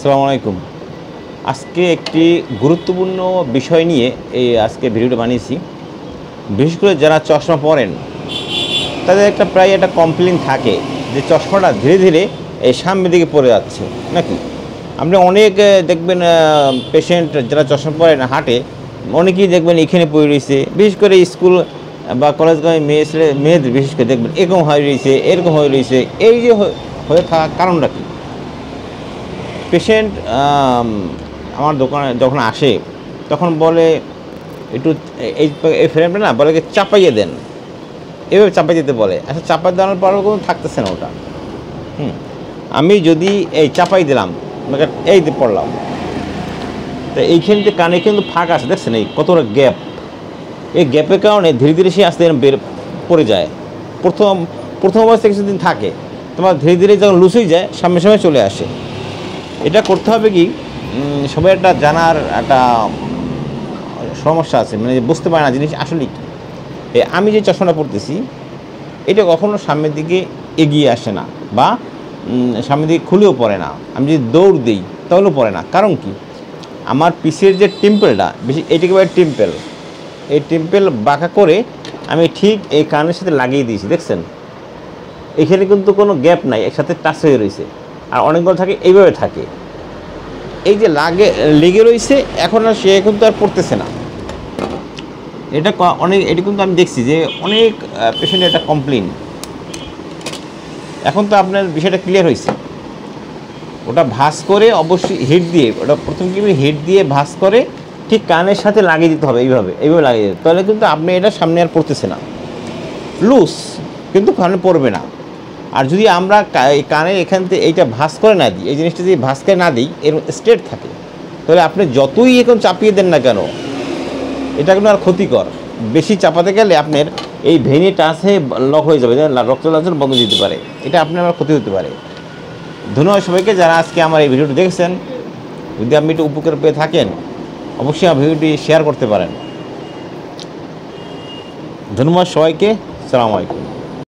আসসালামু আলাইকুম। আজকে একটি গুরুত্বপূর্ণ বিষয় নিয়ে আজকে ভিডিওটা বানিয়েছি। বিশেষ করে যারা চশমা পরেন তাদের প্রায় একটা কমপ্লেইন থাকে যে চশমাটা ধীরে ধীরে এই সামনের দিকে পড়ে যাচ্ছে নাকি। আপনি অনেক দেখবেন পেশেন্ট যারা চশমা পরেন হাঁটে, অনেকেই দেখবেন এখানে পড়ে রয়েছে। বিশেষ করে স্কুল বা কলেজগামী মেয়েদের বিশেষ করে দেখবেন এরকম হয়ে রয়েছে, এরকম হয়ে রয়েছে। এই যে হয়ে থাকার কারণটা কী? পেশেন্ট আমার দোকানে যখন আসে তখন বলে একটু এই ফ্রেমটা না বলে চাপাইয়ে দেন, এভাবে চাপাই দিতে বলে। আচ্ছা, চাপাই দেওয়ার পরেও কোনো থাকতেছে না ওটা। আমি যদি এই চাপাই দিলাম, এই পড়লাম, তো এইখান থেকে কানে কিন্তু ফাঁক আছে, দেখছেন এই কতটা গ্যাপ। এই গ্যাপের কারণে ধীরে ধীরে সে আস্তে বের পড়ে যায়। প্রথম অবস্থায় কিছুদিন থাকে, তোমার ধীরে ধীরে যখন লুজ হয়ে যায় সামনে সামনে চলে আসে। এটা করতে হবে কি, সবাই একটা জানার একটা সমস্যা আছে, মানে বুঝতে পারে না জিনিস আসলে কী। আমি যে চশমাটা পরতেছি এটা কখনো সামনের দিকে এগিয়ে আসে না বা সামনের দিকে খুলেও পড়ে না। আমি যদি দৌড় দিই তাহলেও পড়ে না। কারণ কি, আমার পিসের যে টেম্পেলটা বেশি, এটাকে বলে টেম্পেল, এই টেম্পেল বাঁকা করে আমি ঠিক এই কানের সাথে লাগিয়ে দিয়েছি, দেখছেন এখানে কিন্তু কোনো গ্যাপ নাই, একসাথে টাচ হয়ে রয়েছে। আর অনেকগুলো থাকে এইভাবে থাকে, এই যে লেগে রয়েছে, এখন আর সে কিন্তু আর পড়তেছে না। এটা কিন্তু আমি দেখছি যে অনেক পেশেন্টের একটা কমপ্লেন। এখন তো আপনার বিষয়টা ক্লিয়ার হয়েছে। ওটা ভাঁজ করে অবশ্যই হিট দিয়ে, ওটা প্রথম কি হিট দিয়ে ভাঁজ করে ঠিক কানের সাথে লাগিয়ে দিতে হবে, এইভাবে লাগিয়ে দিতে, তাহলে কিন্তু আপনি এটা সামনে আর পড়তেছে না, লুজ কিন্তু কানে পড়বে না। আর যদি আমরা কানের এখান থেকে এইটা ভাঁজ করে না দিই, এই জিনিসটা যদি ভাঁজ করে না দিই, এর স্ট্রেট থাকে, তাহলে আপনি যতই এখন চাপিয়ে দেন না কেন এটা কিন্তু আর ক্ষতিকর। বেশি চাপাতে গেলে আপনার এই ভেনে টাচ হয়ে লক হয়ে যাবে, রক্ত চলাচল বন্ধ যেতে পারে, এটা আপনার আমার ক্ষতি হতে পারে। ধন্যবাদ সবাইকে যারা আজকে আমার এই ভিডিওটি দেখেছেন। যদি আপনি একটু উপকার পেয়ে থাকেন অবশ্যই আমার ভিডিওটি শেয়ার করতে পারেন। ধন্যবাদ সবাইকে। আসসালামু আলাইকুম।